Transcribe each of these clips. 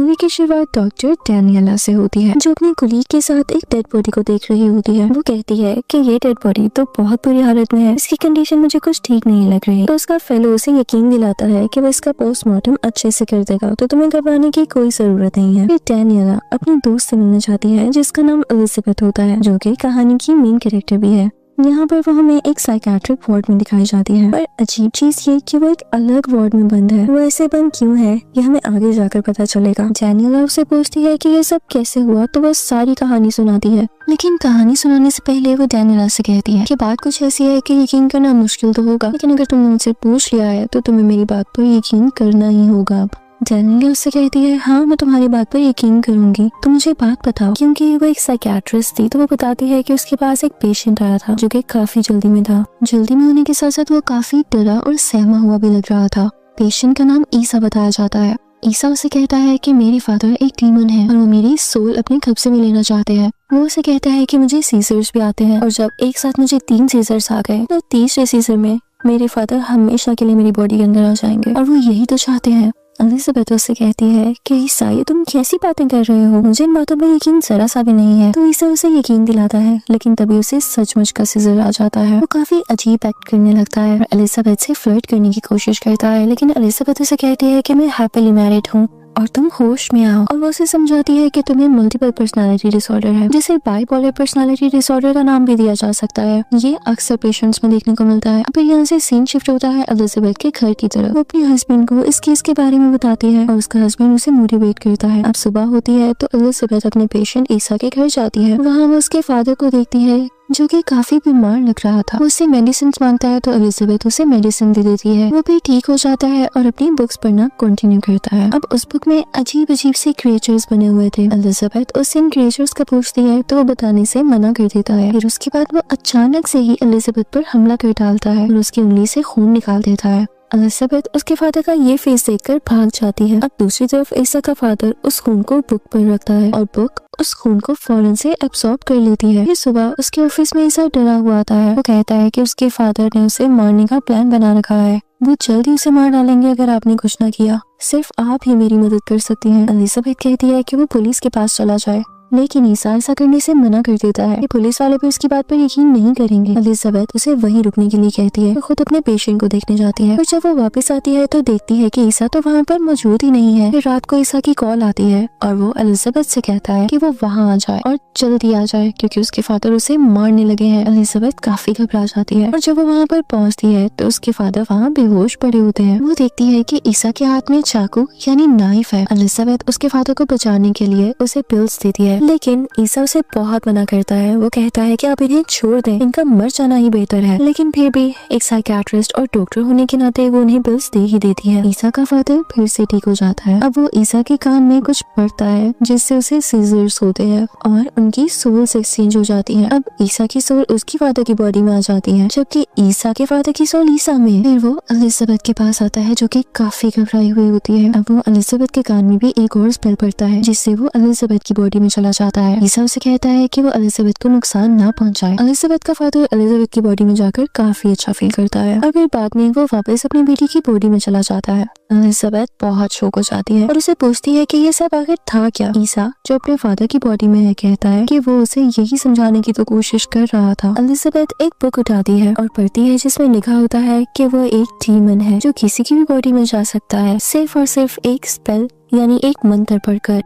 Movie की शुरुआत doctor डैनियला से होती है, जो अपने कुलीग के साथ एक डेड बॉडी को देख रही होती है। वो कहती है कि ये डेड बॉडी तो बहुत बुरी हालत में है, इसकी कंडीशन मुझे कुछ ठीक नहीं लग रही। तो उसका फेलो उसे यकीन दिलाता है कि वो इसका पोस्टमार्टम अच्छे से कर देगा, तो तुम्हें घबराने की कोई जरूरत नहीं है। फिर डैनियला अपनी दोस्त से मिलना चाहती है, जिसका नाम एलिजाबेथ होता है, जो कि कहानी की मेन कैरेक्टर भी है। यहाँ पर वो हमें एक साइकेट्रिक वार्ड में दिखाई जाती है, पर अजीब चीज ये कि वो एक अलग वार्ड में बंद है। वो ऐसे बंद क्यों है ये हमें आगे जाकर पता चलेगा। डैनियला उससे पूछती है कि ये सब कैसे हुआ, तो वो सारी कहानी सुनाती है। लेकिन कहानी सुनाने से पहले वो डैनियला से कहती है कि बात कुछ ऐसी है कि यकीन करना मुश्किल तो होगा, लेकिन अगर तुमने मुझसे पूछ लिया है तो तुम्हें मेरी बात पर यकीन करना ही होगा। डैनियला उससे कहती है, हाँ मैं तुम्हारी बात पर यकीन करूंगी, तो मुझे बात बताओ। क्योंकि वो एक साइकियाट्रिस्ट थी, तो वो बताती है कि उसके पास एक पेशेंट आया था जो कि काफी जल्दी में था। जल्दी में होने के साथ साथ वो काफी डरा और सहमा हुआ भी लग रहा था। पेशेंट का नाम ईसा बताया जाता है। ईसा उसे कहता है कि मेरे फादर एक डीमन है और वो मेरी सोल अपने कब्जे में लेना चाहते हैं। वो उसे कहता है कि मुझे सीजर्स भी आते हैं, और जब एक साथ मुझे 3 सीजर्स आ गए तो तीसरे सीजर में मेरे फादर हमेशा के लिए मेरी बॉडी के अंदर आ जाएंगे, और वो यही तो चाहते हैं। एलिजाबेथ उससे कहती है कि ईसा ये तुम कैसी बातें कर रहे हो, मुझे इन बातों पर यकीन जरा सा भी नहीं है। तो ईसा उसे यकीन दिलाता है, लेकिन तभी उसे सचमुच का सीजर आ जाता है। वो काफी अजीब एक्ट करने लगता है और एलिजाबेथ से फ्लर्ट करने की कोशिश करता है, लेकिन एलिजाबेथ उसे कहती है कि मैं हैप्पीली मैरिड हूँ और तुम होश में आओ। और वो उसे समझाती है कि तुम्हें मल्टीपल पर्सनालिटी डिसऑर्डर है, जिसे बाइपोलर पर्सनालिटी डिसऑर्डर का नाम भी दिया जा सकता है। ये अक्सर पेशेंट्स में देखने को मिलता है। फिर यहाँ से सीन शिफ्ट होता है एलिजाबेथ के घर की तरफ। वो अपने हस्बैंड को इस केस के बारे में बताती है और उसका हस्बैंड उसे मोटिवेट करता है। अब सुबह होती है तो एलिजाबेथ अपने पेशेंट ईसा के घर जाती है। वहाँ वो उसके फादर को देखती है जो कि काफी बीमार लग रहा था। वो उससे मेडिसिन मांगता है तो एलिजाबेथ उसे मेडिसिन दे देती है। वो भी ठीक हो जाता है और अपनी बुक्स पढ़ना कंटिन्यू करता है। अब उस बुक में अजीब अजीब से क्रिएचर्स बने हुए थे। एलिजाबेथ उससे इन क्रिएचर्स का पूछती है तो वो बताने से मना कर देता है। फिर उसके बाद वो अचानक से ही एलिजाबेथ पर हमला कर डालता है और उसकी उंगली से खून निकाल देता है। एलिजाबेथ उसके फादर का ये फेस देखकर भाग जाती है। अब दूसरी तरफ ईसा का फादर उस खून को बुक पर रखता है और बुक उस खून को फौरन से एब्सॉर्ब कर लेती है। फिर सुबह उसके ऑफिस में ईसा डरा हुआ आता है। वो कहता है कि उसके फादर ने उसे मारने का प्लान बना रखा है। वो जल्दी उसे मार डालेंगे अगर आपने कुछ न किया। सिर्फ आप ही मेरी मदद कर सकती हैं। एलिजाबेथ कहती है कि वो पुलिस के पास चला जाए, लेकिन ईसा ऐसा करने से मना कर देता है कि पुलिस वाले भी उसकी बात पर यकीन नहीं करेंगे। एलिजाबेथ उसे वहीं रुकने के लिए कहती है। वो खुद अपने पेशेंट को देखने जाती है और जब वो वापस आती है तो देखती है कि ईसा तो वहाँ पर मौजूद ही नहीं है। फिर रात को ईसा की कॉल आती है और वो एलिजाबेथ से कहता है कि वो वहाँ आ जाए और जल्दी आ जाए, क्योंकि उसके फादर उसे मारने लगे हैं। एलिजाबेथ काफी घबरा जाती है और जब वो वहाँ पर पहुँचती है तो उसके फादर वहाँ बेहोश पड़े होते हैं। वो देखती है कि ईसा के हाथ में चाकू यानी नाइफ है। एलिजाबेथ उसके फादर को बचाने के लिए उसे पिल्स देती है, लेकिन ईसा उसे बहुत मना करता है। वो कहता है कि आप इन्हें छोड़ दें, इनका मर जाना ही बेहतर है। लेकिन फिर भी एक साइकियाट्रिस्ट और डॉक्टर होने के नाते वो उन्हें पिल्स दे ही देती है। ईसा का फादर फिर से ठीक हो जाता है। अब वो ईसा के कान में कुछ पड़ता है जिससे उसे सीजर्स होते हैं और उनकी सोल्स एक्सचेंज हो जाती है। अब ईसा की सोल उसकी फादर की बॉडी में आ जाती है, जबकि ईसा के फादर की सोल ईसा में। फिर वो एलिजाबेथ के पास आता है जो कि काफी घबराई हुई होती है। अब वो एलिजाबेथ के कान में भी एक और स्पेल पड़ता है जिससे वो एलिजाबेथ की बॉडी में चला जाता है। ईसा उसे कहता है कि वो एलिजाबेथ को नुकसान ना पहुंचाए। एलिजाबेथ का फादर एलिजाबेथ की बॉडी में जाकर काफी अच्छा फील करता है और फिर बाद में वो वापस अपनी बेटी की बॉडी में चला जाता है। एलिजाबेथ बहुत शॉक हो जाती है और उसे पूछती है कि ये सब आखिर था क्या। ईसा जो अपने फादर की बॉडी में है कहता है कि वो उसे यही समझाने की तो कोशिश कर रहा था। एलिजाबेथ एक बुक उठाती है और पढ़ती है जिसमें लिखा होता है कि वो एक डीमन है जो किसी की भी बॉडी में जा सकता है, सिर्फ और सिर्फ एक स्पेल यानी एक मंत्र पढ़कर।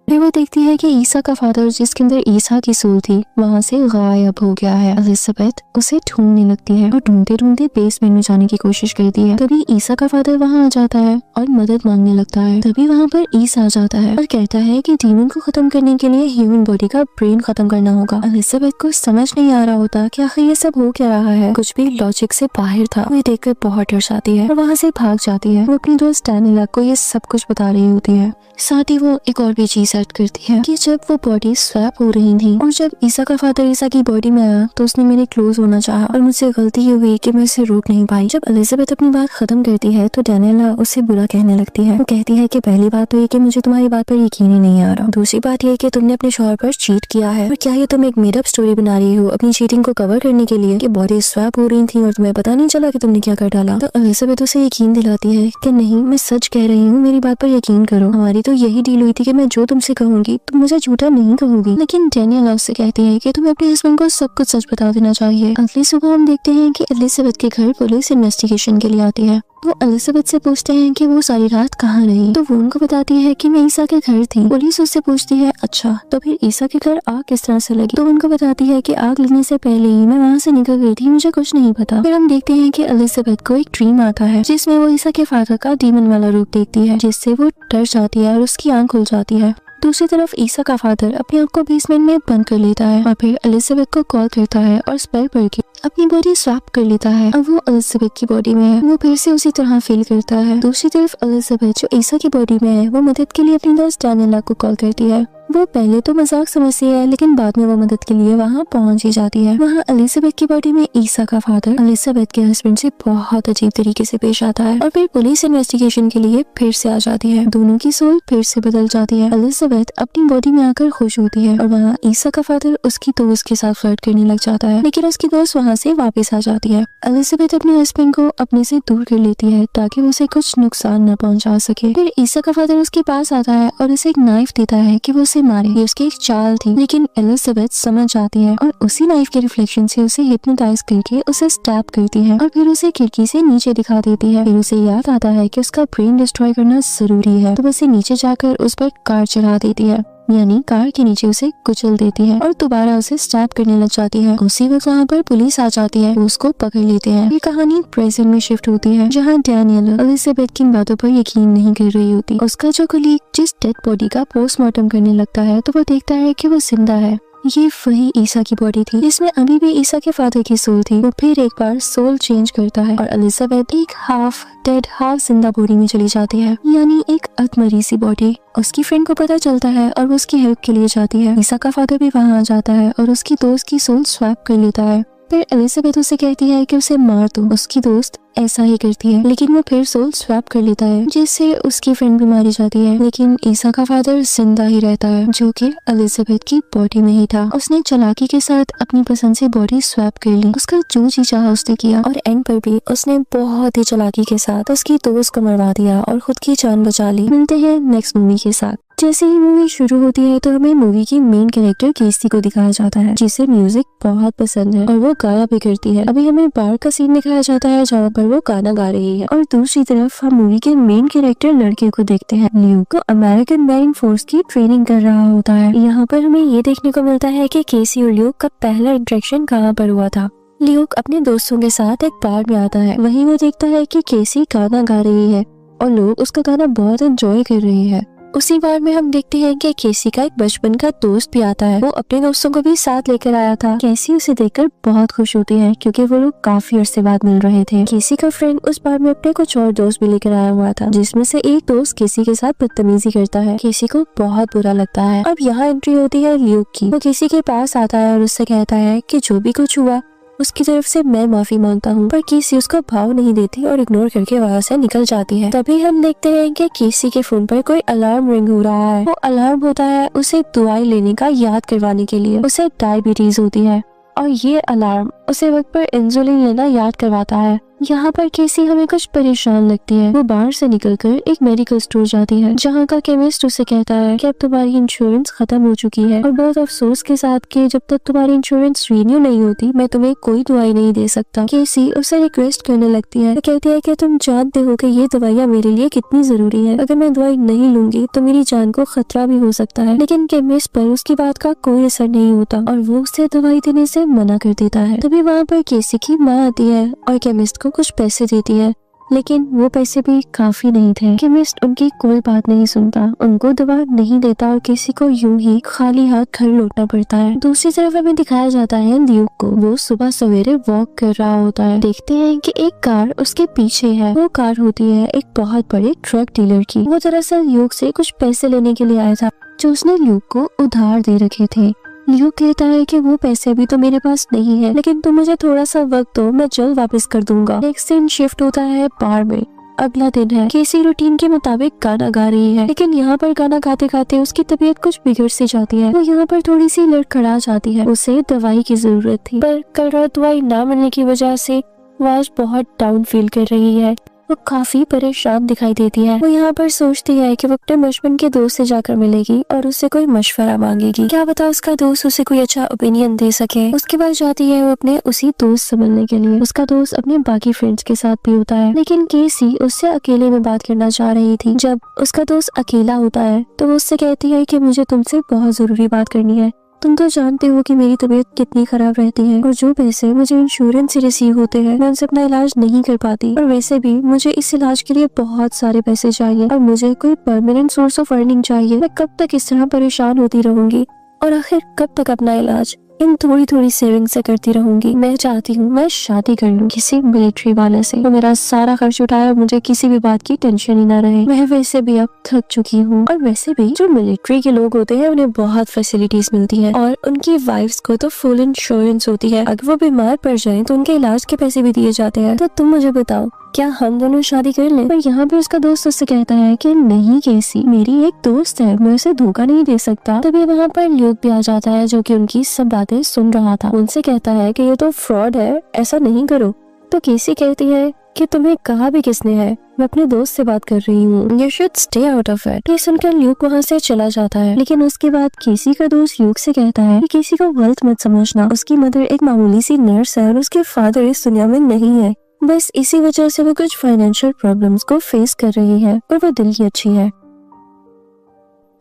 फिर वो देखती है कि ईसा का फादर जिसके अंदर ईसा की सोल थी वहाँ से गायब हो गया है। एलिजाबेथ उसे ढूंढने लगती है और ढूंढते ढूंढते बेसमेंट में जाने की कोशिश करती है। तभी ईसा का फादर वहाँ आ जाता है और मदद मांगने लगता है। तभी वहाँ पर ईसा आ जाता है और कहता है कि डीमन को खत्म करने के लिए ह्यूमन बॉडी का ब्रेन खत्म करना होगा। एलिजाबेथ को समझ नहीं आ रहा होता कि आखिर ये सब हो क्या रहा है, कुछ भी लॉजिक से बाहर था। वो देखकर बहुत डर जाती है और वहाँ से भाग जाती है। वो अपनी दोस्त डैनियला को ये सब कुछ बता रही होती है। साथ ही वो एक और भी चीज ऐड कर करती है कि जब वो बॉडी स्वैप हो रही थी और जब ईसा का फादर ईसा की बॉडी में आया तो उसने मेरे क्लोज होना चाहा और मुझसे गलती ये हुई कि मैं उसे रोक नहीं पाई। जब एलिजाबेथ अपनी बात खत्म करती है तो डैनियला उससे बुरा कहने लगती है। वो कहती है कि पहली बात तो ये कि मुझे तुम्हारी बात पर यकीन ही नहीं आ रहा, दूसरी बात ये कि तुमने अपने शौहर पर चीट किया है और क्या ये तुम एक मेडअप स्टोरी बना रही हो अपनी चीटिंग को कवर करने के लिए कि बॉडी स्वैप हो रही थी और तुम्हें पता नहीं चला कि तुमने क्या कर डाला। तो एलिजाबेथ उसे यकीन दिलाती है कि नहीं, मैं सच कह रही हूँ, मेरी बात पर यकीन करो, हमारी तो यही डील हुई थी कि मैं जो तुमसे कहूंगी तुम मुझे झूठा नहीं कहोगी। लेकिन डैनियला उससे कहती है कि तुम्हें अपने हस्बैंड को सब कुछ सच बता देना चाहिए। अगली सुबह हम देखते हैं कि एलिजाबेथ के घर पुलिस इन्वेस्टिगेशन के लिए आती है। वो एलिजाबेथ से पूछते हैं कि वो सारी रात कहाँ रही, तो वो उनको बताती है कि मैं ईसा के घर थी। पुलिस उससे पूछती है अच्छा तो फिर ईसा के घर आग किस तरह से लगी, तो उनको बताती है कि आग लगने से पहले ही मैं वहाँ से निकल गई थी, मुझे कुछ नहीं पता। फिर हम देखते हैं कि एलिजाबेथ को एक ड्रीम आता है जिसमें वो ईसा के फादर का डीमन वाला रूप देखती है, जिससे वो डर जाती है और उसकी आंख खुल जाती है। दूसरी तरफ ईसा का फादर अपने आप को बेसमेंट में बंद कर लेता है और फिर एलिजाबेथ को कॉल करता है और स्पेल पढ़ के अपनी बॉडी स्वैप कर लेता है। अब वो एलिजाबेथ की बॉडी में है, वो फिर से उसी तरह फील करता है। दूसरी तरफ एलिजाबेथ जो ईसा की बॉडी में है वो मदद के लिए अपनी दोस्त डैनियला को कॉल करती है। वो पहले तो मजाक समझती है लेकिन बाद में वो मदद के लिए वहाँ पहुंच ही जाती है। वहाँ एलिजाबेथ की बॉडी में ईसा का फादर एलिजाबेथ के हस्बैंड से बहुत अजीब तरीके से पेश आता है और फिर पुलिस इन्वेस्टिगेशन के लिए फिर से आ जाती है। दोनों की सोल फिर से बदल जाती है। एलिजाबेथ अपनी बॉडी में आकर खुश होती है और वहाँ ईसा का फादर उसकी दोस्त के साथ फ्लर्ट करने लग जाता है, लेकिन उसकी दोस्त वहाँ से वापस आ जाती है। एलिजाबेथ अपने हस्बैंड को अपने से दूर कर लेती है ताकि वो उसे कुछ नुकसान न पहुँचा सके। फिर ईसा का फादर उसके पास आता है और उसे एक नाइफ देता है कि वो उसे मारे। ये उसकी एक चाल थी, लेकिन एलिजाबेथ समझ जाती है और उसी नाइफ के रिफ्लेक्शन से उसे हिप्नोटाइज करके उसे स्टैब करती है और फिर उसे खिड़की से नीचे दिखा देती है। फिर उसे याद आता है कि उसका ब्रेन डिस्ट्रॉय करना जरूरी है, तो उसे नीचे जाकर उस पर कार चढ़ा देती है, यानी कार के नीचे उसे कुचल देती है और दोबारा उसे स्टैब करने लग जाती है। उसी वक्त वहाँ पर पुलिस आ जाती है, वो उसको पकड़ लेते हैं। ये कहानी प्रेजेंट में शिफ्ट होती है जहाँ डैनियला एलिजाबेथ की बातों पर यकीन नहीं कर रही होती। उसका जो कलीग जिस डेड बॉडी का पोस्टमार्टम करने लगता है तो वो देखता है कि वो जिंदा है। ये वही ईसा की बॉडी थी जिसमें अभी भी ईसा के फादर की सोल थी। वो फिर एक बार सोल चेंज करता है और एलिजाबेथ एक हाफ डेड हाफ जिंदा बॉडी में चली जाती है, यानी एक अधमरी सी बॉडी। उसकी फ्रेंड को पता चलता है और वो उसकी हेल्प के लिए जाती है। ईसा का फादर भी वहाँ आ जाता है और उसकी दोस्त की सोल स्वैप कर लेता है। फिर एलिजाबेथ उसे कहती है कि उसे मार दो। उसकी दोस्त ऐसा ही करती है, लेकिन वो फिर सोल स्वैप कर लेता है जिससे उसकी फ्रेंड भी मारी जाती है। लेकिन ईसा का फादर जिंदा ही रहता है जो कि एलिजाबेथ की बॉडी में ही था। उसने चालाकी के साथ अपनी पसंद से बॉडी स्वैप कर ली, उसका जो जी चाहा उसने किया और एंड पर भी उसने बहुत ही चालाकी के साथ उसकी दोस्त को मरवा दिया और खुद की जान बचा ली। मिलते हैं नेक्स्ट मूवी के साथ। जैसे ही मूवी शुरू होती है तो हमें मूवी की मेन कैरेक्टर केसी को दिखाया जाता है जिसे म्यूजिक बहुत पसंद है और वो गाया भी करती है। अभी हमें बार का सीन दिखाया जाता है जहाँ पर वो गाना गा रही है और दूसरी तरफ हम मूवी के मेन कैरेक्टर लड़के को देखते हैं। ल्यूक को अमेरिकन मैरीन फोर्स की ट्रेनिंग कर रहा होता है। यहाँ पर हमें ये देखने को मिलता है कि केसी और ल्यूक का पहला इंटरेक्शन कहाँ पर हुआ था। ल्यूक अपने दोस्तों के साथ एक बार में आता है, वहीं वो देखता है कि केसी गाना गा रही है और लोग उसका गाना बहुत एंजॉय कर रहे हैं। उसी बार में हम देखते हैं कि केसी का एक बचपन का दोस्त भी आता है। वो अपने दोस्तों को भी साथ लेकर आया था। केसी उसे देखकर बहुत खुश होती है क्योंकि वो लोग काफी अरसे बाद मिल रहे थे। केसी का फ्रेंड उस बार में अपने कुछ और दोस्त भी लेकर आया हुआ था, जिसमें से एक दोस्त केसी के साथ बदतमीजी करता है। केसी को बहुत बुरा लगता है। अब यहाँ एंट्री होती है ल्यूक की। वो केसी के पास आता है और उससे कहता है कि जो भी कुछ हुआ उसकी तरफ से मैं माफी मांगता हूँ, पर केसी उसको भाव नहीं देती और इग्नोर करके वहाँ से निकल जाती है। तभी हम देखते हैं कि केसी के फोन पर कोई अलार्म रिंग हो रहा है। वो अलार्म होता है उसे दवाई लेने का याद करवाने के लिए। उसे डायबिटीज होती है और ये अलार्म उसे वक्त पर इंसुलिन लेना याद करवाता है। यहाँ पर केसी हमें कुछ परेशान लगती है। वो बाहर से निकलकर एक मेडिकल स्टोर जाती है जहाँ का केमिस्ट उसे कहता है कि अब तुम्हारी इंश्योरेंस खत्म हो चुकी है और बहुत अफसोस के साथ कि जब तक तुम्हारी इंश्योरेंस रिन्यू नहीं होती मैं तुम्हें कोई दवाई नहीं दे सकता। केसी उसे रिक्वेस्ट करने लगती है, कहती है कि तुम जानते हो कि ये दवाइयाँ मेरे लिए कितनी जरूरी है, अगर मैं दवाई नहीं लूंगी तो मेरी जान को खतरा भी हो सकता है। लेकिन केमिस्ट पर उसकी बात का कोई असर नहीं होता और वो उसे दवाई देने से मना कर देता है। तभी वहाँ पर केसी की माँ आती है और केमिस्ट कुछ पैसे देती है, लेकिन वो पैसे भी काफी नहीं थे। केमिस्ट उनकी कोई बात नहीं सुनता, उनको दवा नहीं देता और किसी को यूं ही खाली हाथ घर लौटना पड़ता है। दूसरी तरफ हमें दिखाया जाता है ल्यूक को। वो सुबह सवेरे वॉक कर रहा होता है। देखते हैं कि एक कार उसके पीछे है। वो कार होती है एक बहुत बड़े ट्रक डीलर की। वो दरअसल ल्यूक से कुछ पैसे लेने के लिए आया था। जो उसने ल्यूक को उधार दे रखे थे। ल्यूक कहता है कि वो पैसे अभी तो मेरे पास नहीं है, लेकिन तुम मुझे थोड़ा सा वक्त दो, मैं जल्द वापस कर दूंगा। नेक्स्ट दिन शिफ्ट होता है बार में। अगला दिन है। केसी रूटीन के मुताबिक गाना गा रही है, लेकिन यहाँ पर गाना गाते गाते उसकी तबीयत कुछ बिगड़ सी जाती है। वो यहाँ पर थोड़ी सी लड़खड़ा जाती है। उसे दवाई की जरूरत थी, पर कल रात दवाई ना मिलने की वजह से वो आज बहुत डाउन फील कर रही है। वो काफी परेशान दिखाई देती है। वो यहाँ पर सोचती है कि वो अपने बचपन के दोस्त से जाकर मिलेगी और उससे कोई मशवरा मांगेगी। क्या पता उसका दोस्त उसे कोई अच्छा ओपिनियन दे सके। उसके बाद जाती है वो अपने उसी दोस्त से मिलने के लिए। उसका दोस्त अपने बाकी फ्रेंड्स के साथ भी होता है, लेकिन केसी उससे अकेले में बात करना चाह रही थी। जब उसका दोस्त अकेला होता है तो वो उससे कहती है कि मुझे तुमसे बहुत जरूरी बात करनी है। तुम तो जानते हो कि मेरी तबीयत कितनी खराब रहती है और जो पैसे मुझे इंश्योरेंस से रिसीव होते हैं मैं उनसे अपना इलाज नहीं कर पाती, और वैसे भी मुझे इस इलाज के लिए बहुत सारे पैसे चाहिए और मुझे कोई परमानेंट सोर्स ऑफ अर्निंग चाहिए। मैं कब तक इस तरह परेशान होती रहूंगी और आखिर कब तक अपना इलाज इन थोड़ी थोड़ी सेविंग से करती रहूंगी। मैं चाहती हूँ मैं शादी कर लूँ किसी मिलिट्री वाले से, तो मेरा सारा खर्च उठाए और मुझे किसी भी बात की टेंशन ही ना रहे। मैं वैसे भी अब थक चुकी हूँ, और वैसे भी जो मिलिट्री के लोग होते हैं उन्हें बहुत फैसिलिटीज मिलती है और उनकी वाइफ्स को तो फुल इंश्योरेंस होती है। अगर वो बीमार पड़ जाए तो उनके इलाज के पैसे भी दिए जाते हैं। तो तुम मुझे बताओ, क्या हम दोनों शादी कर लें? पर यहाँ पे उसका दोस्त उससे कहता है कि नहीं केसी, मेरी एक दोस्त है, मैं उसे धोखा नहीं दे सकता। तभी वहाँ पर ल्यूक भी आ जाता है जो कि उनकी सब बातें सुन रहा था। उनसे कहता है कि ये तो फ्रॉड है, ऐसा नहीं करो। तो केसी कहती है कि तुम्हें कहा भी किसने है, मैं अपने दोस्त से बात कर रही हूँ, you should stay out of it. ये सुनकर ल्यूक वहाँ से चला जाता है, लेकिन उसके बाद केसी का दोस्त ल्यूक से कहता है कि केसी को गलत मत समझना, उसकी मदर एक मामूली सी नर्स है और उसके फादर इस दुनिया में नहीं है। बस इसी वजह से वो कुछ फाइनेंशियल प्रॉब्लम्स को फेस कर रही है और वो दिल की अच्छी है।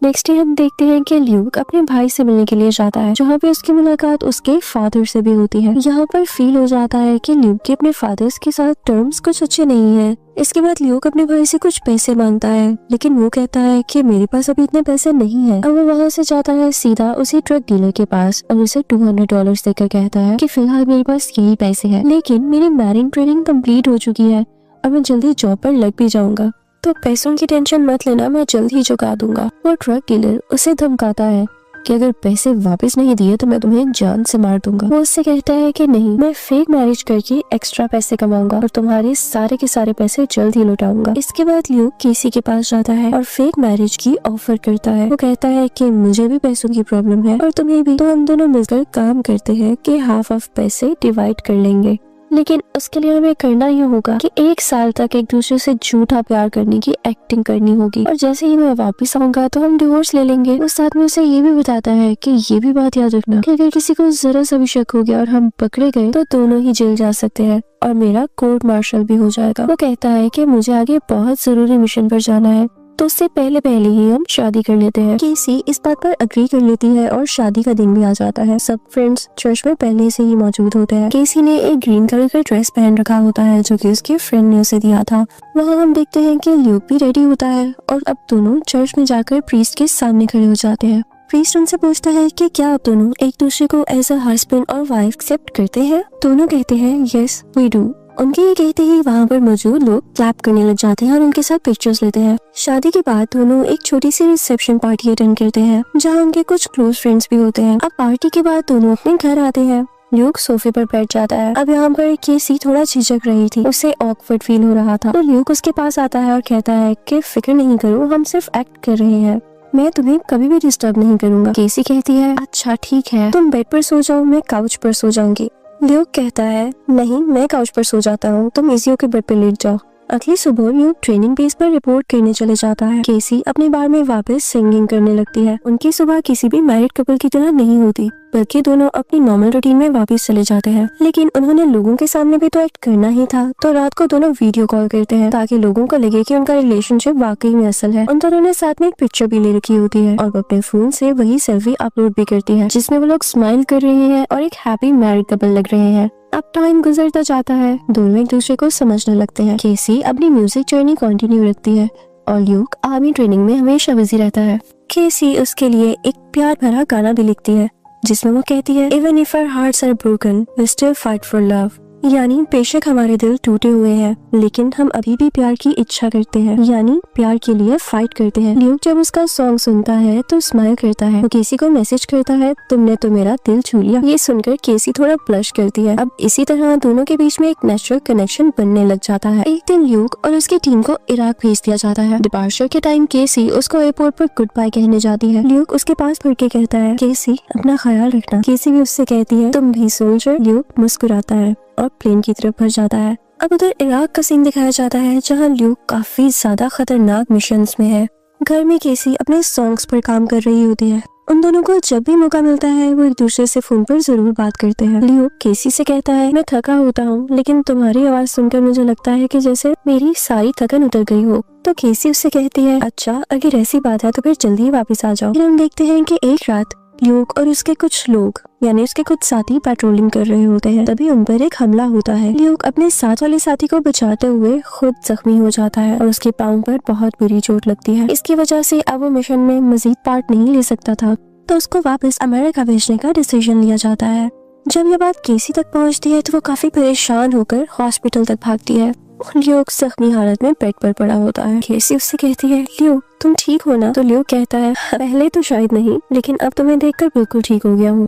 नेक्स्ट डे हम देखते हैं कि ल्यूक अपने भाई से मिलने के लिए जाता है, जहाँ पे उसकी मुलाकात उसके फादर से भी होती है। यहाँ पर फील हो जाता है कि ल्यूक के अपने फादर्स के साथ टर्म्स कुछ अच्छे नहीं है। इसके बाद ल्यूक अपने भाई से कुछ पैसे मांगता है, लेकिन वो कहता है कि मेरे पास अभी इतने पैसे नहीं है। अब वो वहाँ से जाता है सीधा उसी ट्रक डीलर के पास और उसे $200 देकर कहता है कि फिलहाल मेरे पास यही पैसे है, लेकिन मेरी मैरिंग ट्रेनिंग कंप्लीट हो चुकी है और मैं जल्दी जॉब पर लग भी जाऊंगा, तो पैसों की टेंशन मत लेना, मैं जल्द ही चुका दूंगा। वो ट्रक डीलर उसे धमकाता है कि अगर पैसे वापस नहीं दिए तो मैं तुम्हें जान से मार दूंगा। वो उससे कहता है कि नहीं, मैं फेक मैरिज करके एक्स्ट्रा पैसे कमाऊंगा और तुम्हारे सारे के सारे पैसे जल्द ही लौटाऊंगा। इसके बाद ल्यूक केसी के पास जाता है और फेक मैरिज की ऑफर करता है। वो कहता है कि मुझे भी पैसों की प्रॉब्लम है और तुम्हें भी, तो हम दोनों मिलकर काम करते हैं कि हाफ ऑफ पैसे डिवाइड कर लेंगे, लेकिन उसके लिए हमें करना ये होगा कि 1 साल तक एक दूसरे से झूठा प्यार करने की एक्टिंग करनी होगी, और जैसे ही मैं वापस आऊंगा तो हम डिवोर्स ले लेंगे। उस साथ में उसे ये भी बताता है कि ये भी बात याद रखना कि अगर किसी को जरा सा भी शक हो गया और हम पकड़े गए तो दोनों ही जेल जा सकते हैं और मेरा कोर्ट मार्शल भी हो जाएगा। वो कहता है कि मुझे आगे बहुत जरूरी मिशन पर जाना है, तो उससे पहले ही हम शादी कर लेते हैं। केसी इस बात पर अग्री कर लेती है और शादी का दिन भी आ जाता है। सब फ्रेंड्स चर्च में पहले से ही मौजूद होते हैं। केसी ने एक ग्रीन कलर का ड्रेस पहन रखा होता है जो कि उसके फ्रेंड ने उसे दिया था। वहाँ हम देखते हैं कि ल्यूक भी रेडी होता है और अब दोनों चर्च में जाकर प्रीस्ट के सामने खड़े हो जाते हैं। प्रीस्ट उनसे पूछता है कि क्या आप दोनों एक दूसरे को एज अ हस्बैंड और वाइफ एक्सेप्ट करते हैं। दोनों कहते हैं यस वी डू। उनके ये कहते ही वहाँ पर मौजूद लोग क्लैप करने लग जाते हैं और उनके साथ पिक्चर्स लेते हैं। शादी के बाद दोनों एक छोटी सी रिसेप्शन पार्टी अटेंड करते हैं जहाँ उनके कुछ क्लोज फ्रेंड्स भी होते हैं। अब पार्टी के बाद दोनों अपने घर आते हैं। ल्यूक सोफे पर बैठ जाता है। अब यहाँ पर केसी थोड़ा झिझक रही थी, उसे ऑकवर्ड फील हो रहा था, तो ल्यूक उसके पास आता है और कहता है कि फिक्र नहीं करो, हम सिर्फ एक्ट कर रहे हैं, मैं तुम्हें कभी भी डिस्टर्ब नहीं करूंगा। केसी कहती है अच्छा ठीक है, तुम बेड पर सो जाओ, मैं काउच पर सो जाऊंगी। ल्यूक कहता है नहीं, मैं काउच पर सो जाता हूँ, तुम इसी के बेड पर लेट जाओ। अगली सुबह ल्यूक ट्रेनिंग बेस पर रिपोर्ट करने चले जाता है। केसी अपने बार में वापस सिंगिंग करने लगती है। उनकी सुबह किसी भी मैरिड कपल की तरह नहीं होती, बल्कि दोनों अपनी नॉर्मल रूटीन में वापस चले जाते हैं। लेकिन उन्होंने लोगों के सामने भी तो एक्ट करना ही था, तो रात को दोनों वीडियो कॉल करते हैं ताकि लोगों को लगे कि उनका रिलेशनशिप वाकई में असल है। उन दोनों ने साथ में एक पिक्चर भी ले रखी होती है और वो अपने फोन से वही सेल्फी अपलोड भी करती है जिसमें वो लोग स्माइल कर रहे हैं और एक हैप्पी मैरिड कपल लग रहे हैं। अब टाइम गुजरता जाता है, दोनों एक दूसरे को समझने लगते हैं। केसी अपनी म्यूजिक जर्नी कंटिन्यू रखती है और ल्यूक आर्मी ट्रेनिंग में हमेशा बिजी रहता है। केसी उसके लिए एक प्यार भरा गाना भी लिखती है जिसमें वो कहती है even if our hearts are broken we still fight for love. यानी बेशक हमारे दिल टूटे हुए हैं, लेकिन हम अभी भी प्यार की इच्छा करते हैं, यानी प्यार के लिए फाइट करते हैं। ल्यूक जब उसका सॉन्ग सुनता है तो स्माइल करता है। वो केसी को मैसेज करता है, तुमने तो मेरा दिल छू लिया। ये सुनकर केसी थोड़ा ब्लश करती है। अब इसी तरह दोनों के बीच में एक नेचुरल कनेक्शन बनने लग जाता है। एक दिन ल्यूक और उसकी टीम को इराक भेज दिया जाता है। डिपार्चर के टाइम केसी उसको एयरपोर्ट पर गुड बाय कहने जाती है। ल्यूक उसके पास बढ़ के कहता है, केसी अपना ख्याल रखना। केसी भी उससे कहती है, तुम भी सोल्जर। ल्यूक मुस्कुराता है और प्लेन की तरफ बढ़ जाता है। अब उधर इराक का सीन दिखाया जाता है, जहां ल्यूक काफी ज्यादा खतरनाक मिशंस में है। घर में केसी अपने सॉन्ग्स पर काम कर रही होती है। उन दोनों को जब भी मौका मिलता है वो एक दूसरे से फोन पर जरूर बात करते हैं। ल्यूक केसी से कहता है, मैं थका होता हूँ, लेकिन तुम्हारी आवाज सुनकर मुझे लगता है कि जैसे मेरी सारी थकन उतर गई हो। तो केसी उससे कहती है, अच्छा अगर ऐसी बात है तो फिर जल्दी ही वापस आ जाओ। फिर हम देखते हैं कि एक रात ल्यूक और उसके कुछ लोग यानी उसके कुछ साथी पेट्रोलिंग कर रहे होते हैं। तभी उन पर एक हमला होता है। ल्यूक अपने साथ वाले साथी को बचाते हुए खुद जख्मी हो जाता है और उसके पाँव पर बहुत बुरी चोट लगती है। इसकी वजह से अब वो मिशन में मजीद पार्ट नहीं ले सकता था, तो उसको वापस अमेरिका भेजने का डिसीजन लिया जाता है। जब ये बात केसी तक पहुंचती है तो वो काफी परेशान होकर हॉस्पिटल तक भागती है। ल्यूक जख्मी हालत में बेड पर पड़ा होता है। केसी उससे कहती है, ल्यूक तुम ठीक हो ना? तो ल्यूक कहता है, पहले तो शायद नहीं, लेकिन अब तुम्हें देखकर बिल्कुल ठीक हो गया हूँ।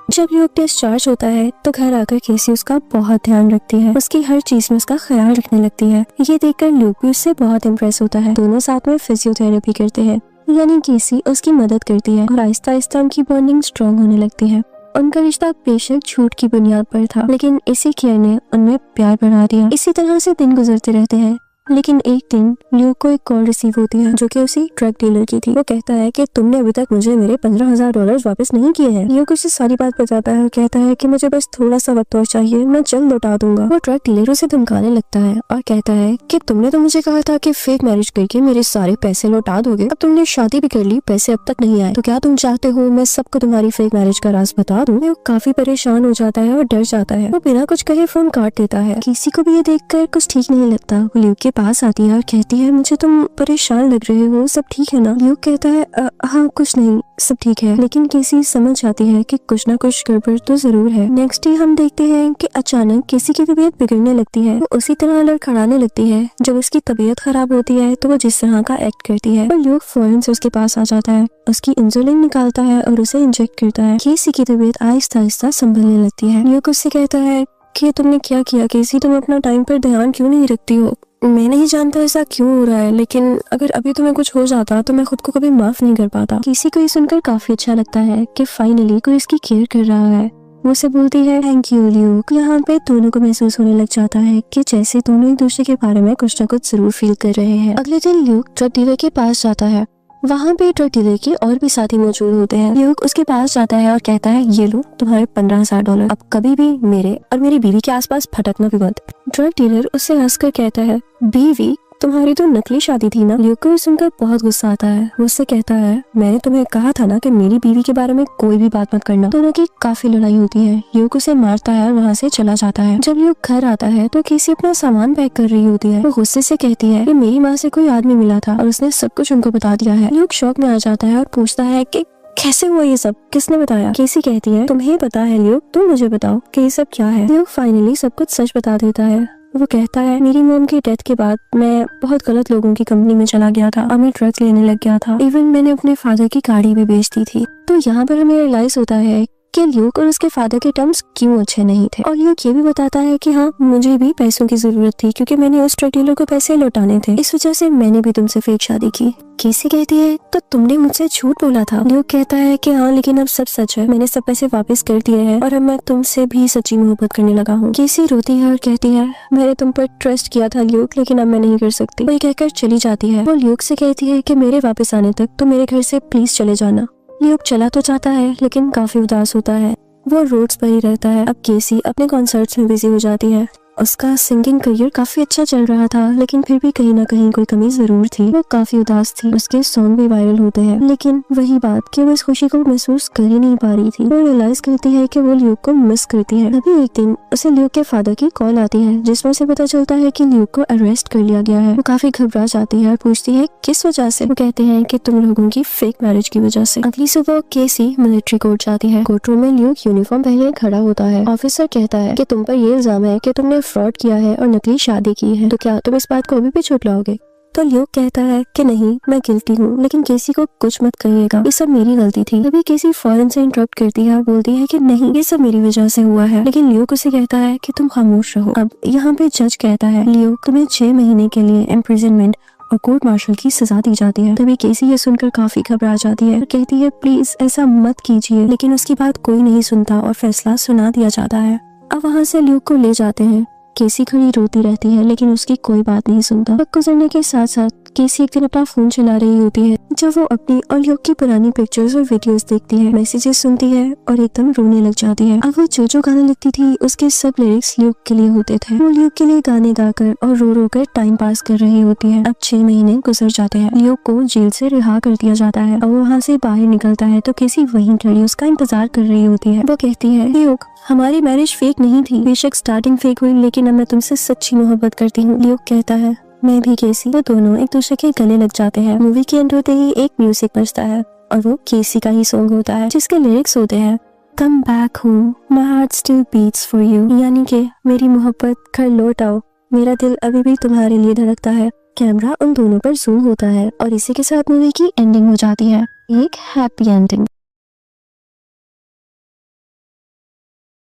जब ल्यूक डिस्चार्ज होता है तो घर आकर केसी उसका बहुत ध्यान रखती है। उसकी हर चीज में उसका ख्याल रखने लगती है। ये देखकर ल्यूक भी उससे बहुत इम्प्रेस होता है। दोनों साथ में फिजियोथेरेपी करते हैं, यानी केसी उसकी मदद करती है और आहिस्ता आहिस्ता उनकी बॉन्डिंग स्ट्रॉन्ग होने लगती है। उनका रिश्ता बेशक झूठ की बुनियाद पर था, लेकिन इसी केयर ने उनमें प्यार बढ़ा दिया। इसी तरह से दिन गुजरते रहते हैं। लेकिन एक दिन ल्यूक को एक कॉल रिसीव होती है, जो कि उसी ड्रग डीलर की थी। वो कहता है कि तुमने अभी तक मुझे मेरे $15,000 वापस नहीं किए हैं। ल्यूक उसे सारी बात बताता है और कहता है कि मुझे बस थोड़ा सा वक्त और चाहिए, मैं जल्द लौटा दूंगा। वो ड्रग डीलर उसे धमकाने लगता है और कहता है कि तुमने तो मुझे कहा था कि फेक मैरिज करके मेरे सारे पैसे लौटा दोगे। अब तुमने शादी भी कर ली, पैसे अब तक नहीं आए, तो क्या तुम चाहते हो मैं सबको तुम्हारी फेक मैरिज का राज बता दूं? वो काफी परेशान हो जाता है और डर जाता है। वो बिना कुछ कहे फोन काट देता है। किसी को भी ये देखकर कुछ ठीक नहीं लगता। वो ल्यूक के पास आती है और कहती है, मुझे तुम परेशान लग रहे हो, सब ठीक है ना? ल्यूक कहता है, हाँ कुछ नहीं, सब ठीक है। लेकिन केसी समझ जाती है कि कुछ ना कुछ गड़बड़ तो जरूर है। नेक्स्ट डे हम देखते हैं कि अचानक केसी की तबीयत बिगड़ने लगती है। वो उसी तरह लड़खड़ाने लगती है। जब उसकी तबीयत खराब होती है तो वो जिस तरह का एक्ट करती है। और ल्यूक फौरन से उसके पास आ जाता है, उसकी इंसुलिन निकालता है और उसे इंजेक्ट करता है। केसी की तबीयत आहिस्ता आहिस्ता संभलने लगती है। ल्यूक उससे कहता है कि तुमने क्या किया केसी, तुम अपना टाइम पर ध्यान क्यों नहीं रखती हो? मैं नहीं जानता ऐसा क्यों हो रहा है, लेकिन अगर अभी तुम्हें कुछ हो जाता तो मैं खुद को कभी माफ नहीं कर पाता। किसी को ये सुनकर काफी अच्छा लगता है कि फाइनली कोई इसकी केयर कर रहा है। वो उसे बोलती है, थैंक यू ल्यूक। यहाँ पे दोनों को महसूस होने लग जाता है कि जैसे दोनों एक दूसरे के बारे में कुछ ना कुछ जरूर फील कर रहे हैं। अगले दिन ल्यूक ड्रग डीलर के पास जाता है। वहाँ पे ड्रग डीलर के और भी साथी मौजूद होते हैं। ल्यूक उसके पास जाता है और कहता है, ये लो तुम्हारे $15,000, अब कभी भी मेरे और मेरी बीवी के आसपास भटकना भी मत। ड्रग डीलर उससे हंसकर कहता है, बीवी? तुम्हारी तो नकली शादी थी ना? ल्यूक को सुनकर बहुत गुस्सा आता है। वो उससे कहता है, मैंने तुम्हें कहा था ना कि मेरी बीवी के बारे में कोई भी बात मत करना। दोनों की काफी लड़ाई होती है। ल्यूक उसे मारता है और वहाँ से चला जाता है। जब ल्यूक घर आता है तो केसी अपना सामान पैक कर रही होती है। वो गुस्से से कहती है कि मेरी माँ से कोई आदमी मिला था और उसने सब कुछ उनको बता दिया है। ल्यूक शौक में आ जाता है और पूछता है कि कैसे हुआ ये सब, किसने बताया? केसी कहती है, तुम्हें पता है ल्यूक, तुम मुझे बताओ कि ये सब क्या है। ल्यूक फाइनली सब कुछ सच बता देता है। वो कहता है, मेरी मॉम की डेथ के बाद मैं बहुत गलत लोगों की कंपनी में चला गया था और मैं ड्रग्स लेने लग गया था। इवन मैंने अपने फादर की गाड़ी भी बेच दी थी। तो यहाँ पर हमें रियलाइज होता है कि ल्यूक और उसके फादर के टर्म्स क्यों अच्छे नहीं थे। और ल्यूक ये भी बताता है कि हाँ, मुझे भी पैसों की जरूरत थी क्योंकि मैंने उस ड्रग डीलर को पैसे लौटाने थे, इस वजह से मैंने भी तुमसे फेक शादी की। केसी कहती है, तो तुमने मुझसे झूठ बोला था? ल्यूक कहता है कि हाँ, लेकिन अब सब सच है, मैंने सब पैसे वापस कर दिए हैं और अब मैं तुमसे भी सच्ची मोहब्बत करने लगा हूँ। केसी रोती है और कहती है, मैंने तुम पर ट्रस्ट किया था ल्यूक, लेकिन अब मैं नहीं कर सकती। वही कहकर चली जाती है। वो ल्यूक से कहती है कि मेरे वापस आने तक तो मेरे घर से प्लीज चले जाना। ल्यूक चला तो जाता है लेकिन काफी उदास होता है। वो रोड्स पर ही रहता है। अब केसी अपने कॉन्सर्ट्स में बिजी हो जाती है। उसका सिंगिंग करियर काफी अच्छा चल रहा था, लेकिन फिर भी कहीं ना कहीं कोई कमी जरूर थी। वो काफी उदास थी। उसके सॉन्ग भी वायरल होते हैं, लेकिन वही बात कि वो इस खुशी को महसूस कर ही नहीं पा रही थी। वो रियलाइज करती है कि वो ल्यूक को मिस करती है। अभी एक दिन उसे ल्यूक के फादर की कॉल आती है, जिसमें उसे पता चलता है कि ल्यूक को अरेस्ट कर लिया गया है। वो काफी घबरा जाती है और पूछती है किस वजह से। वो कहते हैं कि तुम लोगों की फेक मैरिज की वजह से। अगली सुबह केसी मिलिट्री कोर्ट जाती है। कोर्ट रूम में ल्यूक यूनिफॉर्म पहले खड़ा होता है। ऑफिसर कहता है कि तुम पर ये इल्जाम है कि तुमने फ्रॉड किया है और नकली शादी की है, तो क्या तुम इस बात को अभी भी झुठलाओगे? तो ल्यूक कहता है कि नहीं, मैं गिल्टी हूँ, लेकिन केसी को कुछ मत कहिएगा, ये सब मेरी गलती थी। तभी केसी फौरन से इंटरप्ट करती है और बोलती है कि नहीं, ये सब मेरी वजह से हुआ है। लेकिन ल्यूक उसे कहता है कि तुम खामोश रहो। अब यहाँ पे जज कहता है ल्यूक, तुम्हें 6 महीने के लिए इम्प्रिजनमेंट और कोर्ट मार्शल की सजा दी जाती है। तभी केसी ये सुनकर काफी घबरा जाती है और कहती है प्लीज ऐसा मत कीजिए, लेकिन उसकी बात कोई नहीं सुनता और फैसला सुना दिया जाता है। अब वहाँ से ल्यूक को ले जाते हैं। केसी खड़ी रोती रहती है, लेकिन उसकी कोई बात नहीं सुनता। वक्त गुजरने के साथ साथ केसी एक दिन अपना फोन चला रही होती है, जब वो अपनी और ल्यूक की पुरानी पिक्चर्स और वीडियोस देखती है, मैसेजेस सुनती है और एकदम रोने लग जाती है। अब वो जो गाने लिखती थी उसके सब लिरिक्स ल्यूक के लिए होते थे। वो ल्यूक के लिए गाने गाकर और रो रो कर टाइम पास कर रही होती है। अब 6 महीने गुजर जाते हैं। ल्यूक को जेल से रिहा कर दिया जाता है और वो वहाँ से बाहर निकलता है तो केसी वहीं खड़ी उसका इंतजार कर रही होती है। वो कहती है ल्यूक, हमारी मैरिज फेक नहीं थी, बेशक स्टार्टिंग फेक हुई, लेकिन अब मैं तुमसे सच्ची मोहब्बत करती हूँ। ल्यूक कहता है मैं भी केसी। वो दोनों एक दूसरे के गले लग जाते हैं। मूवी के एंड होते ही एक म्यूजिक बजता है और वो केसी का ही सॉन्ग होता है, जिसके लिरिक्स होते हैं come back home, my heart still beats for you, यानी कि मेरी मोहब्बत घर लौट आओ, मेरा दिल अभी भी तुम्हारे लिए धड़कता है। कैमरा उन दोनों पर जूम होता है और इसी के साथ मूवी की एंडिंग हो जाती है, एक हैप्पी एंडिंग।